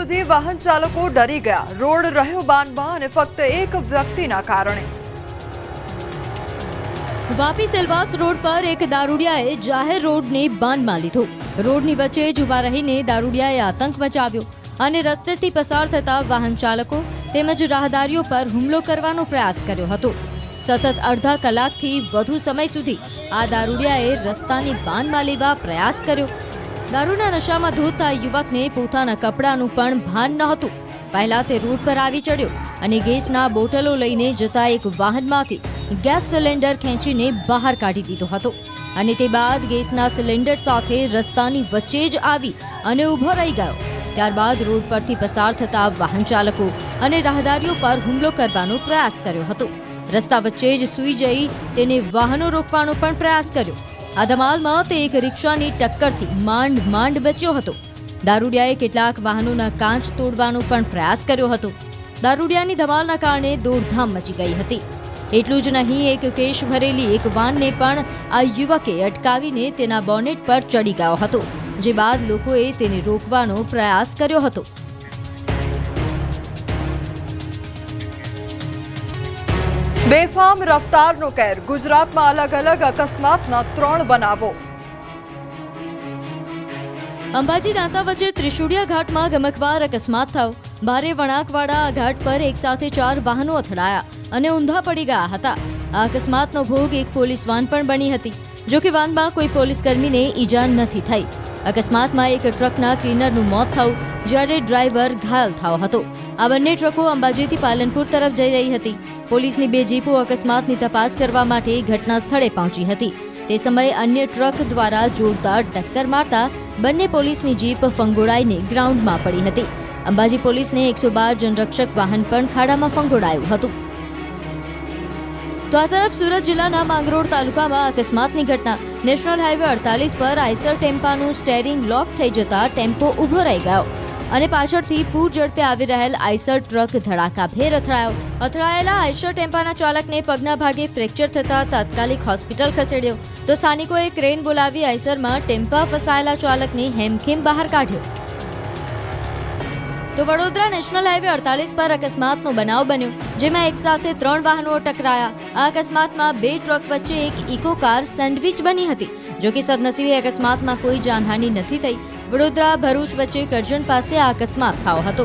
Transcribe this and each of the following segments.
સુધી વાહન ચાલકો ડરી ગયા. રોડ રહ્યો બાનમાં અને ફક્ત એક વ્યક્તિના કારણે. વાપી સેલવાસ રોડ પર એક દારૂડિયાએ જાહેર રોડને બાનમાં લીધો. રોડની વચ્ચે જ ઊભા રહીને દારૂડિયાએ આતંક મચાવ્યો અને રસ્તેથી પસાર થતા વાહન ચાલકો તેમજ રાહદારીઓ પર હુમલો કરવાનો પ્રયાસ કર્યો હતો. સતત અડધા કલાકથી વધુ સમય સુધી આ દારૂડિયાએ રસ્તાની બાનમાં લેવા પ્રયાસ કર્યો. દારૂના નશામાં ધૂત આ યુવકને પોતાના કપડાનું પણ ભાન નહોતું. પહેલા તે રોડ પર આવી ચડ્યો અને ગેસના બોટલો લઈને જતા એક વાહનમાંથી ગેસ સિલિન્ડર ખેંચીને બહાર કાઢી દીધો હતો અને તે બાદ ગેસના સિલિન્ડર સાથે રસ્તાની વચ્ચે જ આવી અને ઊભો રહી ગયો. ત્યારબાદ રોડ પરથી પસાર થતા વાહન ચાલકો અને રાહદારીઓ પર હુમલો કરવાનો પ્રયાસ કર્યો હતો. રસ્તા વચ્ચે જ સૂઈ જઈ તેને વાહનો રોકવાનો પણ પ્રયાસ કર્યો. આ ધમાલમાં તે એક રિક્ષાની ટક્કરથી માંડ બચ્યો હતો. દારૂડિયાએ કેટલાક વાહનોના કાચ તોડવાનો પણ પ્રયાસ કર્યો હતો. દારૂડિયાની ધમાલના કારણે દોડધામ મચી ગઈ હતી. એટલું જ નહીં, એક કેશ ભરેલી એક વાનને પણ આ યુવકે અટકાવીને તેના બોનેટ પર ચડી ગયો હતો, જે બાદ લોકોએ તેને રોકવાનો પ્રયાસ કર્યો હતો. બેફામ રફતારનો કેર. ગુજરાતમાં અલગ અલગ અકસ્માતના 3 બનાવો. અંબાજી દાંતા વચ્ચે ત્રિશુળિયા ઘાટમાં ગમકવાર અકસ્માત થયો. ભારે વળાંકવાળા આ ઘાટ પર એકસાથે 4 વાહનો અથડાયા અને ઊંધા પડી ગયા હતા. આ અકસ્માતનો ભોગ એક પોલીસ વાન પણ બની હતી. જો કે વાનમાં કોઈ પોલીસકર્મીને ઈજા નથી થઈ. અકસ્માતમાં એક ટ્રકના ક્લીનરનું મોત થયું, જ્યારે ડ્રાઈવર ઘાયલ થયો હતો. આ બંને ટ્રકો અંબાજીથી પાલનપુર તરફ જઈ રહી હતી. પોલીસની 2 જીપો અકસ્માતની તપાસ કરવા માટે ઘટના સ્થળે પહોંચી હતી. તે સમયે અન્ય ટ્રક દ્વારા જોરદાર ટક્કર મારતા બંને પોલીસની જીપ ફંગોળાઈને ગ્રાઉન્ડમાં પડી હતી. અંબાજી પોલીસને 112 જનરક્ષક વાહન પણ ખાડામાં ફંગોળાયું હતું. તો આ તરફ સુરત જિલ્લાના માંગરોળ તાલુકામાં અકસ્માતની ઘટના. નેશનલ હાઈવે 48 પર આઈસર ટેમ્પાનું સ્ટેરિંગ લોક થઈ જતા ટેમ્પો ઊભો રહી ગયો અને પાછળથી પૂર ઝડપે આવી રહેલ આઈસર ટ્રક ધડાકાભેર અથડાયો. અથડાયેલા આઈસર ટેમ્પાના ચાલકને પગના ભાગે ફ્રેક્ચર થતા તાત્કાલિક હોસ્પિટલ ખસેડ્યો, તો સ્થાનિકોએ ક્રેન બોલાવી આઈસરમાં ટેમ્પા ફસાયેલા ચાલકને હેમખેમ બહાર કાઢ્યો. તો વડોદરા નેશનલ હાઈવે 48 પર અકસ્માતનો બનાવ બન્યો, જેમાં એકસાથે 3 વાહનો ટકરાયા. આ અકસ્માતમાં 2 ટ્રક વચ્ચે એક ઇકો કાર સેન્ડવિચ બની હતી. જો કે સદનસીબે અકસ્માતમાં કોઈ જાનહાનિ નથી થઈ. વડોદરા ભરૂચ વચ્ચે કરજણ પાસે આ અકસ્માત થયો હતો.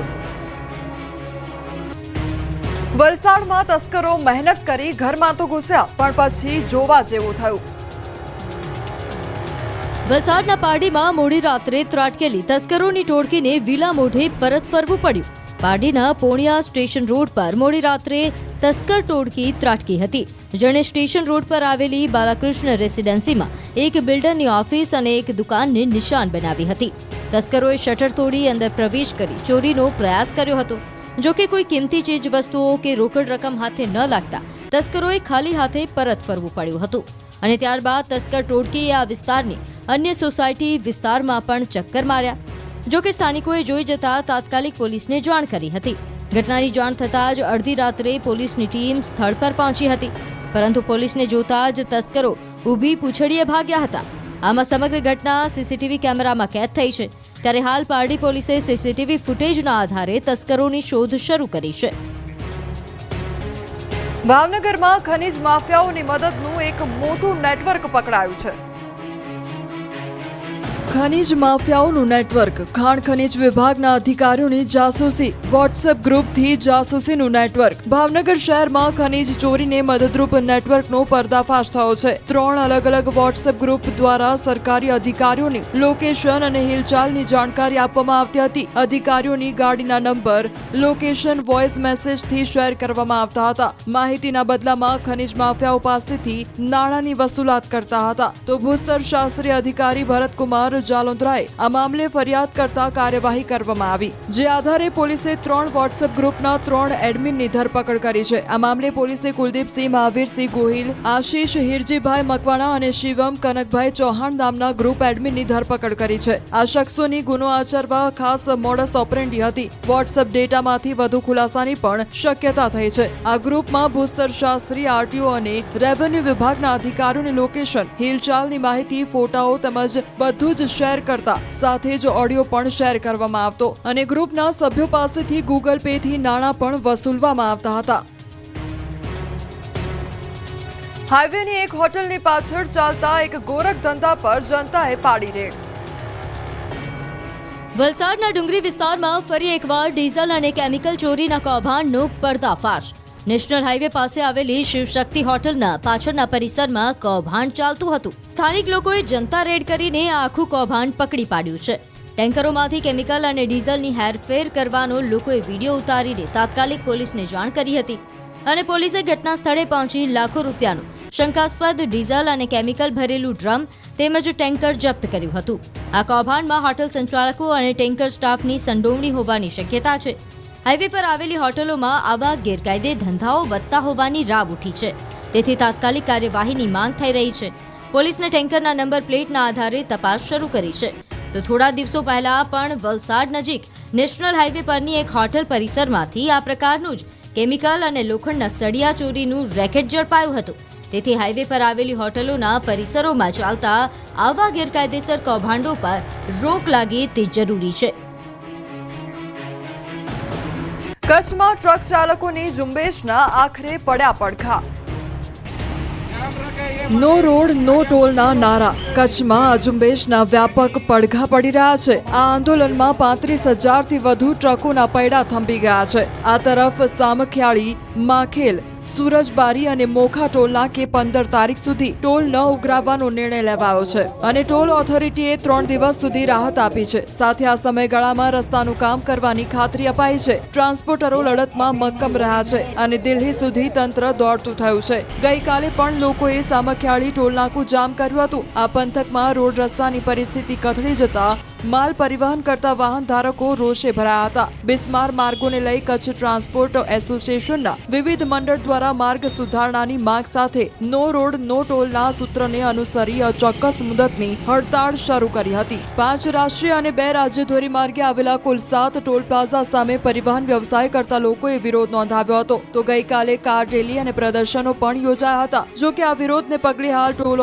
વલસાડમાં તસ્કરો મહેનત કરી ઘરમાં તો ઘૂસ્યા, પણ પછી જોવા જેવું થયું. વલસાડના પારડીમાં મોડી રાત્રે ત્રાટકેલી તસ્કરોની ટોળકીને વિલા મોઢે પરત ફરવું પડ્યું. પારડીના પોણિયા સ્ટેશન રોડ પર મોડી રાત્રે તસ્કર ટોળકી ત્રાટકી હતી, જેણે સ્ટેશન રોડ પર આવેલી બાલાકૃષ્ણ રેસિડેન્સીમાં એક બિલ્ડરની ઓફિસ અને એક દુકાનને નિશાન બનાવી હતી. તસ્કરોએ શટર તોડી અંદર પ્રવેશ કરી ચોરીનો પ્રયાસ કર્યો હતો. જો કે કોઈ કિંમતી ચીજ વસ્તુઓ કે રોકડ રકમ હાથે ન લાગતા તસ્કરોએ ખાલી હાથે પરત ફરવું પડ્યું હતું. અને ત્યારબાદ તસ્કર ટોળકીએ આ વિસ્તારની અન્ય સોસાયટી વિસ્તારમાં પણ ચક્કર માર્યા. જો કે સ્થાનિકોએ જોઈ જતા તાત્કાલિક પોલીસને જાણ કરી હતી. ઘટનાની જાણ થતાં જ અડધી રાત્રે પોલીસની ટીમ સ્થળ પર પહોંચી હતી, પરંતુ પોલીસને જોતા જ તસ્કરો ઊભી પૂંછડીએ ભાગ્યા હતા. આમાં સમગ્ર ઘટના સીસીટીવી કેમેરામાં કેદ થઈ છે. ત્યારે હાલ પારડી પોલીસે સીસીટીવી ફૂટેજના આધારે તસ્કરોની શોધ શરૂ કરી છે. ભાવનગરમાં ખનીજ માફિયાઓની મદદનું એક મોટું નેટવર્ક પકડાયું છે. ખનીજ માફિયાઓનું નેટવર્ક. ખાણ ખનીજ વિભાગના અધિકારીઓની જાસૂસી. વોટ્સએપ ગ્રુપથી જાસૂસીનું નેટવર્ક. ભાવનગર શહેરમાં ખનીજ ચોરીને મદદરૂપ નેટવર્કનો પર્દાફાશ થયો છે. 3 અલગ અલગ વોટ્સએપ ગ્રુપ દ્વારા સરકારી અધિકારીઓની લોકેશન અને હિલચાલની જાણકારી આપવામાં આવતી હતી. અધિકારીઓની ગાડીના નંબર, લોકેશન વોઇસ મેસેજથી શેર કરવામાં આવતા હતા. માહિતીના બદલામાં ખનીજ માફિયાઓ પાસેથી નાણાંની વસૂલાત કરતા હતા. તો ભૂસ્તર શાસ્ત્રી અધિકારી ભરતકુમાર જાલોંદ્રાએ આ મામલે ફરિયાદ કરતા કાર્યવાહી કરવામાં આવી, જે આધારે પોલીસે 3 વોટ્સએપ ગ્રુપના 3 એડમિનની ધરપકડ કરી છે. આ મામલે પોલીસે કુલદીપસિંહ મહાવીરસિંહ ગોહિલ, આશીષ હિરજીભાઈ મકવાણા અને શિવમ કનકભાઈ ચૌહાણ નામના ગ્રુપ એડમિનની ધરપકડ કરી છે. આ શખ્સોની ગુનો આચરવા ખાસ મોડસ ઓપરેન્ડી હતી. વોટ્સએપ ડેટામાંથી વધુ ખુલાસાની પણ શક્યતા થઈ છે. આ ગ્રુપમાં ભૂસ્તર શાસ્ત્રી, આરટીઓ અને રેવન્યુ વિભાગના અધિકારીઓની લોકેશન, હિલચાલની માહિતી, ફોટાઓ તેમજ બધું જ શેર કરતા સાથે જ ઓડિયો પણ શેર કરવામાં આવતો અને ગ્રુપના સભ્યો પાસેથી ગૂગલ પે થી નાણાં પણ વસૂલવામાં આવતા હતા. હાઈવેની એક હોટલની પાછળ ચાલતા એક ગોરખ ધંધા પર જનતાએ પાડી રેડ. વલસાડના ડુંગરી વિસ્તારમાં ફરી એકવાર ડીઝલ અને કેમિકલ ચોરીના કૌભાંડનો પર્દાફાશ. નેશનલ હાઈવે પાસે આવેલી શિવશક્તિ હોટલના પાછળના પરિસરમાં કૌભાંડ ચાલતું હતું. સ્થાનિક લોકોએ જનતા રેડ કરીને આ આખું કૌભાંડ પકડી પાડ્યું છે. ટેન્કરોમાંથી કેમિકલ અને ડીઝલની હેરફેર કરવાનો લોકોએ વિડીયો ઉતારીને તાત્કાલિક પોલીસને જાણ કરી હતી અને પોલીસે ઘટના સ્થળે પહોંચી લાખો રૂપિયાનું શંકાસ્પદ ડીઝલ અને કેમિકલ ભરેલું ડ્રમ તેમજ ટેન્કર જપ્ત કર્યું હતું. આ કૌભાંડમાં હોટલ સંચાલકો અને ટેન્કર સ્ટાફની સંડોવણી હોવાની શક્યતા છે. હાઈવે પર આવેલી હોટલોમાં આવા ગેરકાયદે ધંધાઓ વધતા હોવાની રાવ ઉઠી છે. તેથી તાત્કાલિક કાર્યવાહીની માંગ થઈ રહી છે. પોલીસને ટેન્કરના નંબર પ્લેટના આધારે તપાસ શરૂ કરી છે. તો થોડા દિવસો પહેલા પણ વલસાડ નજીક નેશનલ હાઈવે પરની એક હોટલ પરિસરમાંથી આ પ્રકારનું જ કેમિકલ અને લોખંડના સળિયા ચોરીનું રેકેટ ઝડપાયું હતું. તેથી હાઈવે પર આવેલી હોટલોના પરિસરોમાં ચાલતા આવા ગેરકાયદેસર કૌભાંડો પર રોક લાગે તે જરૂરી છે. કચ્છમાં ટ્રક ચાલકોની ઝુંબેશના આખરે પડ્યા પડઘા. નો રોડ નો ટોલના નારા. કચ્છમાં આ ઝુંબેશના વ્યાપક પડઘા પડી રહ્યા છે. આ આંદોલનમાં 35,000થી વધુ ટ્રકોના પૈડા થંભી ગયા છે. આ તરફ સામખિયાળી, માખેલ, સુરજબારી અને મોખા ટોલના કે 15 તારીખ સુધી ટોલ ન ઉઘરાવવાનો નિર્ણય લેવાયો છે અને ટોલ ઓથોરિટીએ 3 દિવસ સુધી રાહત આપી છે. સાથે આ સમયગાળામાં રસ્તાનું કામ કરવાની ખાતરી અપાઈ છે. ટ્રાન્સપોર્ટરો લડતમાં મક્કમ રહ્યા છે અને દિલ્હી સુધી તંત્ર દોડતું થયું છે. ગઈકાલે પણ લોકોએ સામખિયાળી ટોલનાકું જામ કર્યું હતું. આ પંથકમાં રોડ રસ્તાની પરિસ્થિતિ કથળી જતા માલ પરિવહન કરતા વાહન ધારકો રોષે ભરાયા હતા. બિસ્માર માર્ગોને લઈ કચ્છ ટ્રાન્સપોર્ટ એસોસિએશનના વિવિધ મંડળ દ્વારા માર્ગ સુધારણાની માંગ સાથે નો રોડ નો ટોલના સૂત્રને અનુસરી અચોક્કસ મુદતની હડતાળ શરૂ કરી હતી. 5 રાષ્ટ્રીય અને 2 રાજ્ય ધોરીમાર્ગે આવેલા કુલ 7 ટોલ પ્લાઝા સામે પરિવહન વ્યવસાય કરતા લોકોએ વિરોધ નોંધાવ્યો હતો. તો ગઈકાલે કાર રેલી અને પ્રદર્શનો પણ યોજાયા હતા. જો કે આ વિરોધને પગલે હાલ ટોલ